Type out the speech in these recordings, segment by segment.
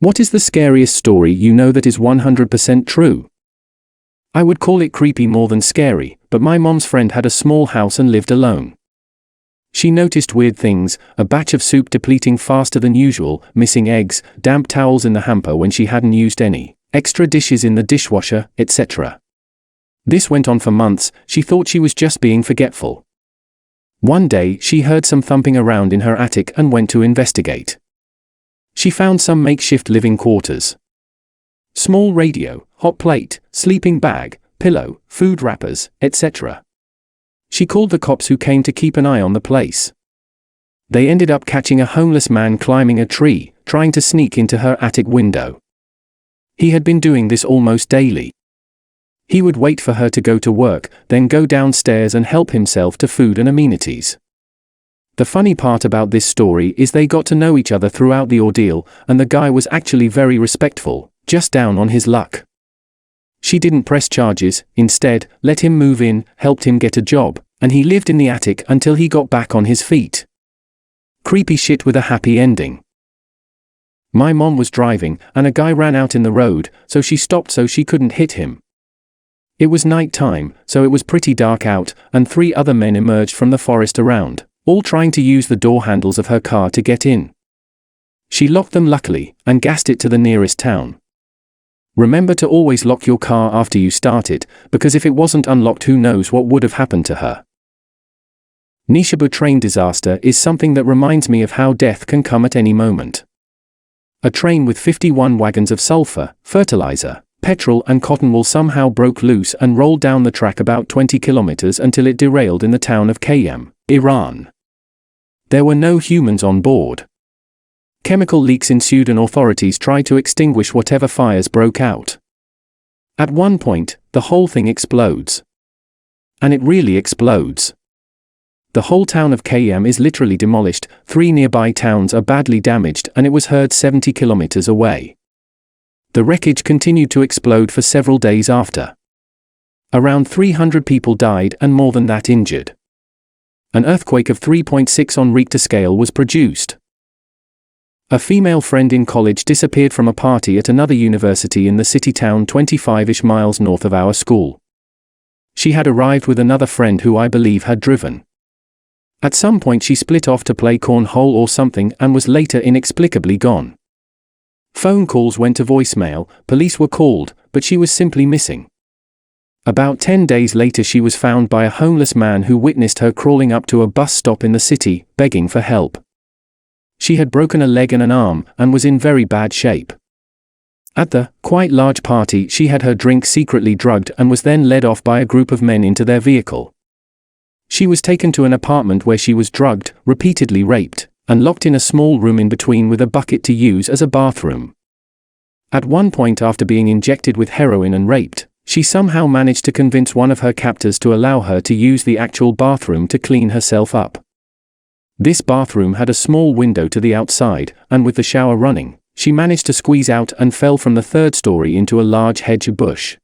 What is the scariest story you know that is 100% true? I would call it creepy more than scary, but my mom's friend had a small house and lived alone. She noticed weird things, a batch of soup depleting faster than usual, missing eggs, damp towels in the hamper when she hadn't used any, extra dishes in the dishwasher, etc. This went on for months. She thought she was just being forgetful. One day, she heard some thumping around in her attic and went to investigate. She found some makeshift living quarters. Small radio, hot plate, sleeping bag, pillow, food wrappers, etc. She called the cops who came to keep an eye on the place. They ended up catching a homeless man climbing a tree, trying to sneak into her attic window. He had been doing this almost daily. He would wait for her to go to work, then go downstairs and help himself to food and amenities. The funny part about this story is they got to know each other throughout the ordeal, and the guy was actually very respectful, just down on his luck. She didn't press charges, instead, let him move in, helped him get a job, and he lived in the attic until he got back on his feet. Creepy shit with a happy ending. My mom was driving, and a guy ran out in the road, so she stopped so she couldn't hit him. It was night time, so it was pretty dark out, and 3 other men emerged from the forest around, all trying to use the door handles of her car to get in. She locked them luckily, and gassed it to the nearest town. Remember to always lock your car after you start it, because if it wasn't unlocked, who knows what would have happened to her. Nishibu train disaster is something that reminds me of how death can come at any moment. A train with 51 wagons of sulfur, fertilizer, petrol and cotton wool somehow broke loose and rolled down the track about 20 kilometers until it derailed in the town of Kayam, Iran. There were no humans on board. Chemical leaks ensued and authorities tried to extinguish whatever fires broke out. At one point, the whole thing explodes. And it really explodes. The whole town of Kayam is literally demolished, 3 nearby towns are badly damaged, and it was heard 70 kilometers away. The wreckage continued to explode for several days after. Around 300 people died and more than that injured. An earthquake of 3.6 on Richter scale was produced. A female friend in college disappeared from a party at another university in the city town 25-ish miles north of our school. She had arrived with another friend who I believe had driven. At some point she split off to play cornhole or something and was later inexplicably gone. Phone calls went to voicemail, police were called, but she was simply missing. About 10 days later she was found by a homeless man who witnessed her crawling up to a bus stop in the city, begging for help. She had broken a leg and an arm, and was in very bad shape. At the quite large party she had her drink secretly drugged and was then led off by a group of men into their vehicle. She was taken to an apartment where she was drugged, repeatedly raped, and locked in a small room in between with a bucket to use as a bathroom. At one point after being injected with heroin and raped, she somehow managed to convince one of her captors to allow her to use the actual bathroom to clean herself up. This bathroom had a small window to the outside, and with the shower running, she managed to squeeze out and fell from the 3rd story into a large hedge bush.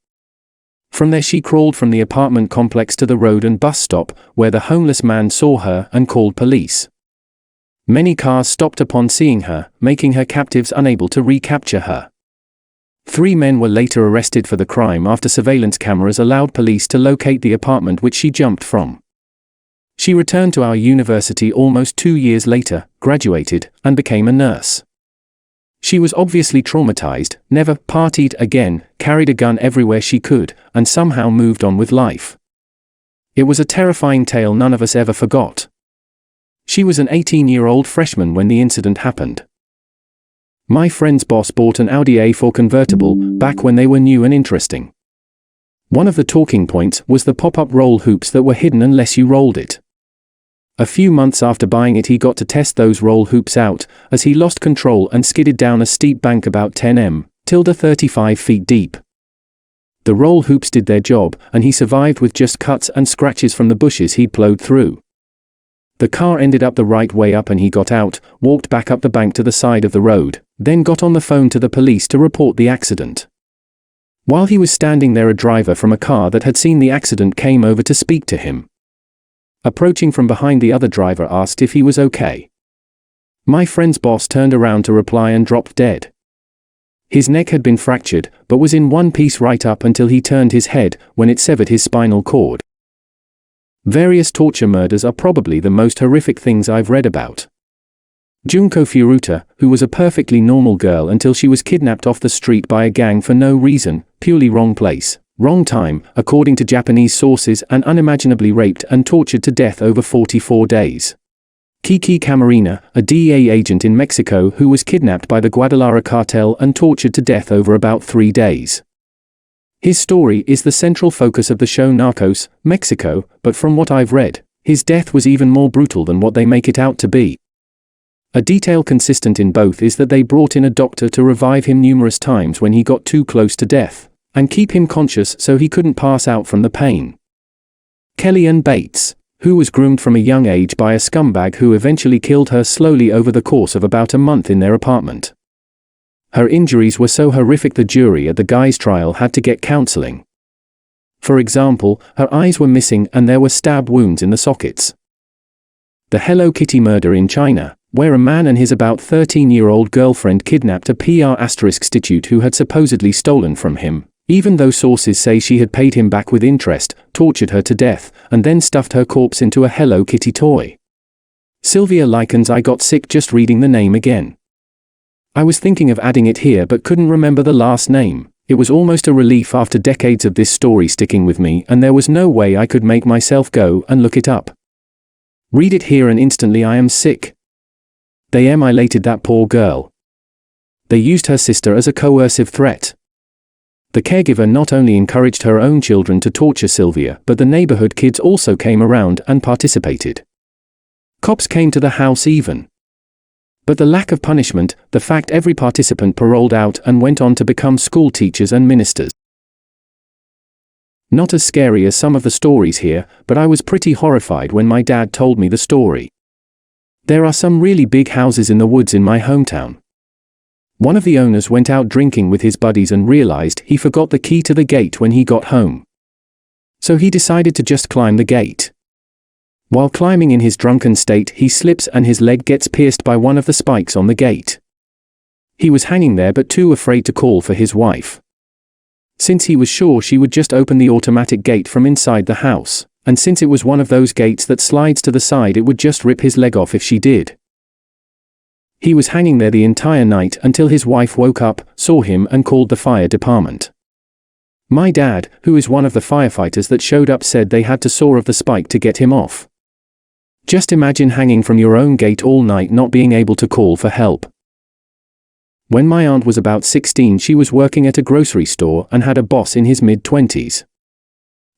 From there she crawled from the apartment complex to the road and bus stop, where the homeless man saw her and called police. Many cars stopped upon seeing her, making her captives unable to recapture her. 3 men were later arrested for the crime after surveillance cameras allowed police to locate the apartment which she jumped from. She returned to our university almost 2 years later, graduated, and became a nurse. She was obviously traumatized, never partied again, carried a gun everywhere she could, and somehow moved on with life. It was a terrifying tale none of us ever forgot. She was an 18-year-old freshman when the incident happened. My friend's boss bought an Audi A4 convertible, back when they were new and interesting. One of the talking points was the pop-up roll hoops that were hidden unless you rolled it. A few months after buying it he got to test those roll hoops out, as he lost control and skidded down a steep bank about 35 feet deep. The roll hoops did their job, and he survived with just cuts and scratches from the bushes he'd plowed through. The car ended up the right way up and he got out, walked back up the bank to the side of the road, then got on the phone to the police to report the accident. While he was standing there, a driver from a car that had seen the accident came over to speak to him. Approaching from behind, the other driver asked if he was okay. My friend's boss turned around to reply and dropped dead. His neck had been fractured, but was in one piece right up until he turned his head, when it severed his spinal cord. Various torture murders are probably the most horrific things I've read about. Junko Furuta, who was a perfectly normal girl until she was kidnapped off the street by a gang for no reason, purely wrong place, wrong time, according to Japanese sources, and unimaginably raped and tortured to death over 44 days. Kiki Camarena, a DEA agent in Mexico who was kidnapped by the Guadalajara cartel and tortured to death over about 3 days. His story is the central focus of the show Narcos, Mexico, but from what I've read, his death was even more brutal than what they make it out to be. A detail consistent in both is that they brought in a doctor to revive him numerous times when he got too close to death, and keep him conscious so he couldn't pass out from the pain. Kellyanne Bates, who was groomed from a young age by a scumbag who eventually killed her slowly over the course of about a month in their apartment. Her injuries were so horrific the jury at the guy's trial had to get counseling. For example, her eyes were missing and there were stab wounds in the sockets. The Hello Kitty murder in China, where a man and his about 13-year-old girlfriend kidnapped a prostitute who had supposedly stolen from him, even though sources say she had paid him back with interest, tortured her to death, and then stuffed her corpse into a Hello Kitty toy. Sylvia likens I got sick just reading the name again. I was thinking of adding it here but couldn't remember the last name. It was almost a relief after decades of this story sticking with me, and there was no way I could make myself go and look it up. Read it here and instantly I am sick. They emulated that poor girl. They used her sister as a coercive threat. The caregiver not only encouraged her own children to torture Sylvia, but the neighborhood kids also came around and participated. Cops came to the house even. But the lack of punishment, the fact every participant paroled out and went on to become school teachers and ministers. Not as scary as some of the stories here, but I was pretty horrified when my dad told me the story. There are some really big houses in the woods in my hometown. One of the owners went out drinking with his buddies and realized he forgot the key to the gate when he got home. So he decided to just climb the gate. While climbing in his drunken state, he slips and his leg gets pierced by one of the spikes on the gate. He was hanging there but too afraid to call for his wife. Since he was sure she would just open the automatic gate from inside the house, and since it was one of those gates that slides to the side, it would just rip his leg off if she did. He was hanging there the entire night until his wife woke up, saw him and called the fire department. My dad, who is one of the firefighters that showed up, said they had to saw off the spike to get him off. Just imagine hanging from your own gate all night not being able to call for help. When my aunt was about 16, she was working at a grocery store and had a boss in his mid-20s.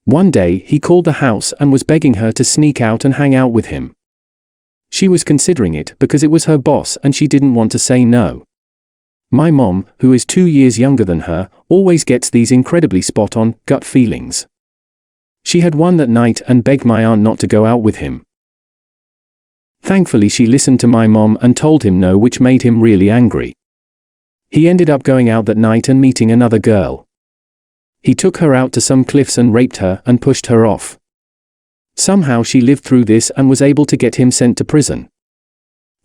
One day, he called the house and was begging her to sneak out and hang out with him. She was considering it because it was her boss and she didn't want to say no. My mom, who is 2 years younger than her, always gets these incredibly spot-on, gut feelings. She had one that night and begged my aunt not to go out with him. Thankfully she listened to my mom and told him no, which made him really angry. He ended up going out that night and meeting another girl. He took her out to some cliffs and raped her and pushed her off. Somehow she lived through this and was able to get him sent to prison.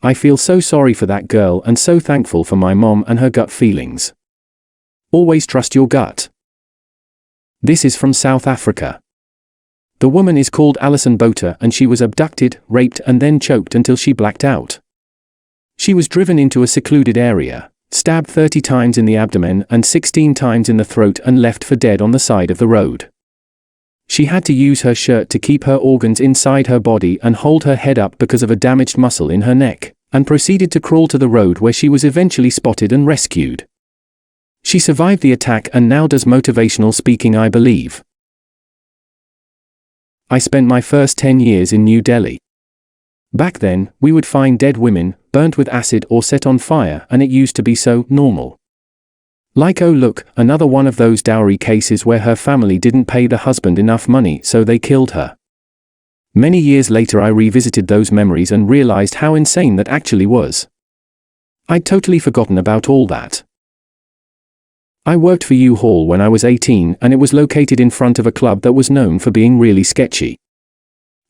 I feel so sorry for that girl and so thankful for my mom and her gut feelings. Always trust your gut. This is from South Africa. The woman is called Alison Botha and she was abducted, raped and then choked until she blacked out. She was driven into a secluded area, stabbed 30 times in the abdomen and 16 times in the throat and left for dead on the side of the road. She had to use her shirt to keep her organs inside her body and hold her head up because of a damaged muscle in her neck, and proceeded to crawl to the road where she was eventually spotted and rescued. She survived the attack and now does motivational speaking, I believe. I spent my first 10 years in New Delhi. Back then, we would find dead women, burnt with acid or set on fire, and it used to be so normal. Like, oh look, another one of those dowry cases where her family didn't pay the husband enough money so they killed her. Many years later I revisited those memories and realized how insane that actually was. I'd totally forgotten about all that. I worked for U-Haul when I was 18 and it was located in front of a club that was known for being really sketchy.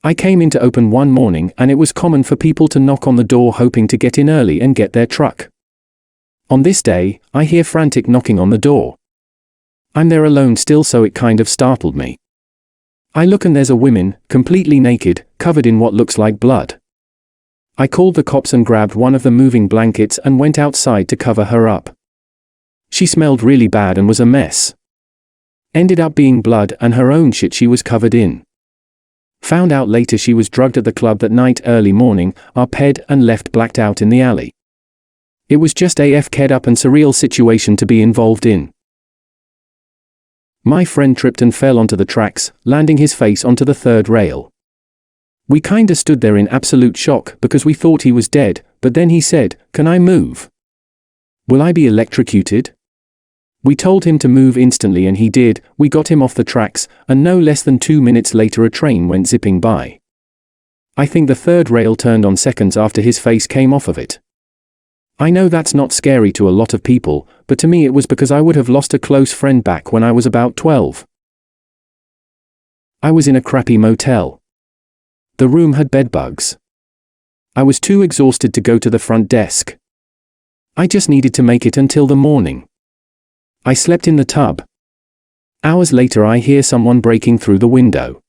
I came in to open one morning and it was common for people to knock on the door hoping to get in early and get their truck. On this day, I hear frantic knocking on the door. I'm there alone still, so it kind of startled me. I look and there's a woman, completely naked, covered in what looks like blood. I called the cops and grabbed one of the moving blankets and went outside to cover her up. She smelled really bad and was a mess. Ended up being blood and her own shit she was covered in. Found out later she was drugged at the club that night early morning, arped and left blacked out in the alley. It was just a ked up and surreal situation to be involved in. My friend tripped and fell onto the tracks, landing his face onto the third rail. We kinda stood there in absolute shock because we thought he was dead, but then he said, "Can I move? Will I be electrocuted?" We told him to move instantly and he did. We got him off the tracks, and no less than 2 minutes later a train went zipping by. I think the third rail turned on seconds after his face came off of it. I know that's not scary to a lot of people, but to me it was because I would have lost a close friend back when I was about 12. I was in a crappy motel. The room had bedbugs. I was too exhausted to go to the front desk. I just needed to make it until the morning. I slept in the tub. Hours later I hear someone breaking through the window.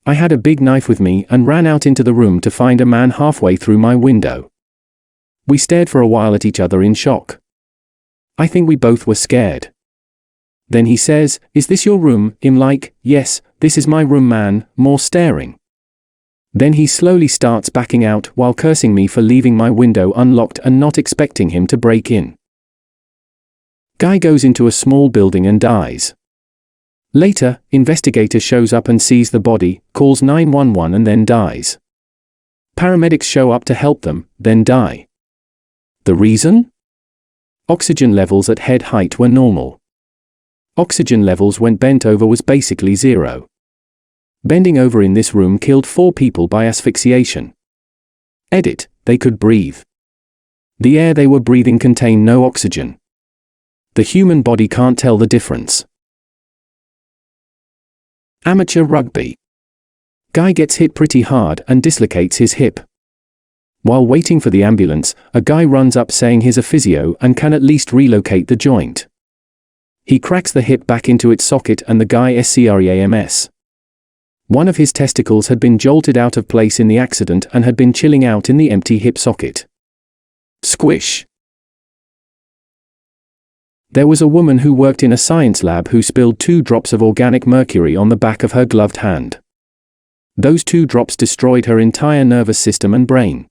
I had a big knife with me and ran out into the room to find a man halfway through my window. We stared for a while at each other in shock. I think we both were scared. Then he says, "Is this your room?" I'm like, "Yes, this is my room, man," more staring. Then he slowly starts backing out while cursing me for leaving my window unlocked and not expecting him to break in. Guy goes into a small building and dies. Later, investigator shows up and sees the body, calls 911 and then dies. Paramedics show up to help them, then die. The reason? Oxygen levels at head height were normal. Oxygen levels when bent over was basically zero. Bending over in this room killed 4 people by asphyxiation. Edit, they could breathe. The air they were breathing contained no oxygen. The human body can't tell the difference. Amateur rugby. Guy gets hit pretty hard and dislocates his hip. While waiting for the ambulance, a guy runs up saying he's a physio and can at least relocate the joint. He cracks the hip back into its socket and the guy screams. One of his testicles had been jolted out of place in the accident and had been chilling out in the empty hip socket. Squish. There was a woman who worked in a science lab who spilled 2 drops of organic mercury on the back of her gloved hand. Those 2 drops destroyed her entire nervous system and brain.